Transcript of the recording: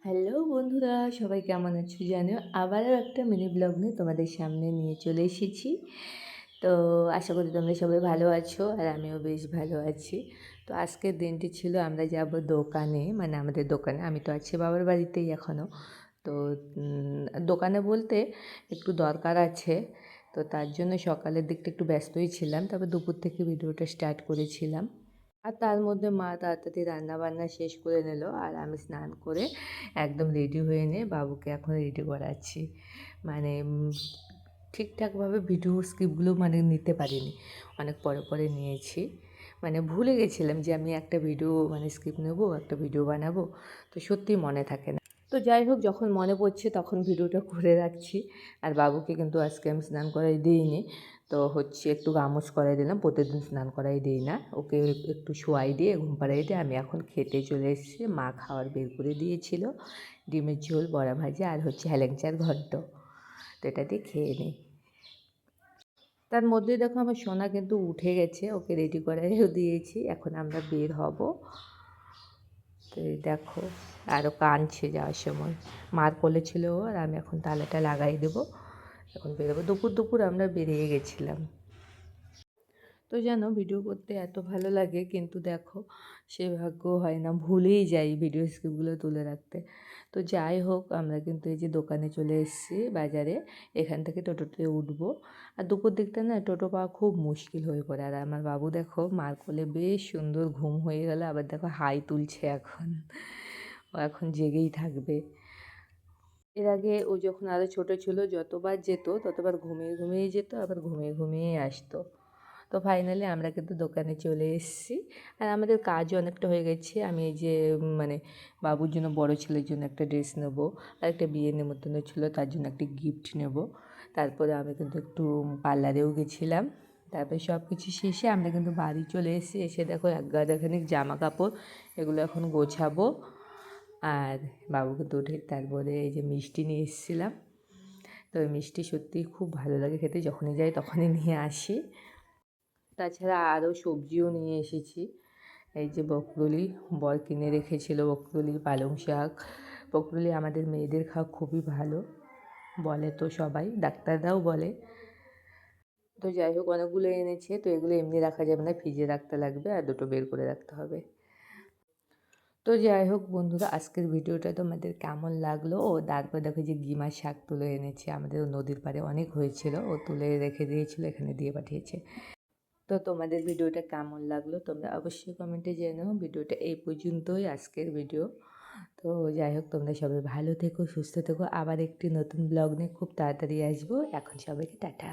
Hello বন্ধুরা, সবাই কেমন আছো জানো? আবারও একটা মিনি ব্লগ নিয়ে তোমাদের সামনে নিয়ে চলে এসেছি। তো আশা করি তোমরা সবাই ভালো আছো আর আমিও বেশ ভালো আছি। তো আজকের দিনটি ছিল আমরা যাব দোকানে, মানে আমাদের দোকানে। আমি তো আছি বাবার বাড়িতেই এখনও। তো দোকানে বলতে একটু দরকার আছে, তো তার জন্য সকালের দিকটা একটু ব্যস্তই ছিলাম, তারপর দুপুর থেকে ভিডিওটা স্টার্ট করেছিলাম। আর তার মধ্যে মা তাড়াতাড়ি রান্নাবান্না শেষ করে নিল, আর আমি স্নান করে একদম রেডি হয়ে নিয়ে বাবুকে এখন রেডি করাচ্ছি। মানে ঠিকঠাকভাবে ভিডিও স্ক্রিপ্টগুলো মানে নিতে পারিনি, অনেক পরে পরে নিয়েছি। মানে ভুলে গেছিলাম যে আমি একটা ভিডিও মানে স্ক্রিপ্ট নেবো, একটা ভিডিও বানাবো, তো সত্যিই মনে থাকে না। তো যাই হোক, যখন মনে পড়ছে তখন ভিডিওটা করে রাখছি। আর বাবুকে কিন্তু আজকে আমি স্নান করাই দিইনি, তো একটু গামুছ করাই দিলাম। প্রতিদিন স্নান করাই দিই না, ওকে একটু শোয়াই দিয়ে ঘুম পাড়াই দিয়ে আমি এখন খেতে চলে এসেছি। মা খাবার বের করে দিয়েছিল, ডিমের ঝোল, বড়া ভাজা আর হেলেঞ্চার ঘন্ট। তো এটা দিয়ে খেয়ে নিই। তার মধ্যে দেখো আমার সোনা কিন্তু উঠে গেছে, ওকে রেডি করাইও দিয়েছি, এখন আমরা বের হব। তো এই দেখো, আরও কাঁদছে যাওয়ার সময়। মার কোলে ছিল ও, আর আমি এখন তালাটা লাগাই দেবো, এখন বেরোবো। দুপুর দুপুর আমরা বেরিয়ে গেছিলাম। তো জানো, ভিডিও করতে এত ভালো লাগে, কিন্তু দেখো সে ভাগ্য হয় না, ভুলেই যাই ভিডিও স্ক্রিপ্টগুলো তুলে রাখতে। তো যাই হোক, আমরা কিন্তু এই যে দোকানে চলে এসেছি বাজারে, এখান থেকে টোটোতে উঠবো। আর দুপুর দিকটা না টোটো পাওয়া খুব মুশকিল হয়ে পড়ে। আর আমার বাবু দেখো মার কোলে বেশ সুন্দর ঘুম হয়ে গেল, আবার দেখো হাই তুলছে এখন, ও এখন জেগেই থাকবে। এর আগে ও যখন আরও ছোটো ছিল, যতবার যেত ততবার ঘুমিয়ে ঘুমিয়ে যেত, আবার ঘুমিয়ে ঘুমিয়ে আসতো। তো ফাইনালি আমরা কিন্তু দোকানে চলে এসেছি, আর আমাদের কাজও অনেকটা হয়ে গেছে। আমি এই যে মানে বাবুর জন্য, বড় ছেলের জন্য একটা ড্রেস নেব, আর একটা বিয়ে নেমন্তন্ন ছিল, তার জন্য একটা গিফট নেব। তারপরে আমি কিন্তু একটু পার্লারেও গেছিলাম। তারপরে সব কিছু শেষে আমরা কিন্তু বাড়ি চলে এসেছি। এসে দেখো এক গাদাখানিক জামা কাপড়, এগুলো এখন গোছাবো। আর বাবুকে তো উঠে তারপরে এই যে মিষ্টি নিয়ে এসেছিলাম। তো ওই মিষ্টি সত্যিই খুব ভালো লাগে খেতে, যখনই যাই তখনই নিয়ে আসি। তাছাড়া আরও সবজিও নিয়ে এসেছি। এই যে বকরুলি, বর কিনে রেখেছিল বকরুলি, পালং শাক। বকরুলি আমাদের মেয়েদের খাওয়া খুবই ভালো বলে তো সবাই, ডাক্তাররাও বলে। তো যাই হোক, অনেকগুলো এনেছে, তো এগুলো এমনি রাখা যাবে না, ফ্রিজে রাখতে লাগবে, আর দুটো বের করে রাখতে হবে। তো যাই হোক বন্ধুরা, আজকের ভিডিওটা তোমাদের কেমন লাগলো? ও তারপর দেখো যে গিমার শাক তুলে এনেছে, আমাদের নদীর পাড়ে অনেক হয়েছিল, ও তুলে রেখে দিয়েছিল, এখানে দিয়ে পাঠিয়েছে। তো তোমাদের ভিডিওটা কেমন লাগলো তোমরা অবশ্যই কমেন্টে জানাও। ভিডিওটা এই পর্যন্তই আজকের ভিডিও। তো যাই হোক, তোমরা সবাই ভালো থেকো, সুস্থ থেকো। আবার একটি নতুন ব্লগ নিয়ে খুব তাড়াতাড়ি আসবো। এখন সবাইকে টাটা।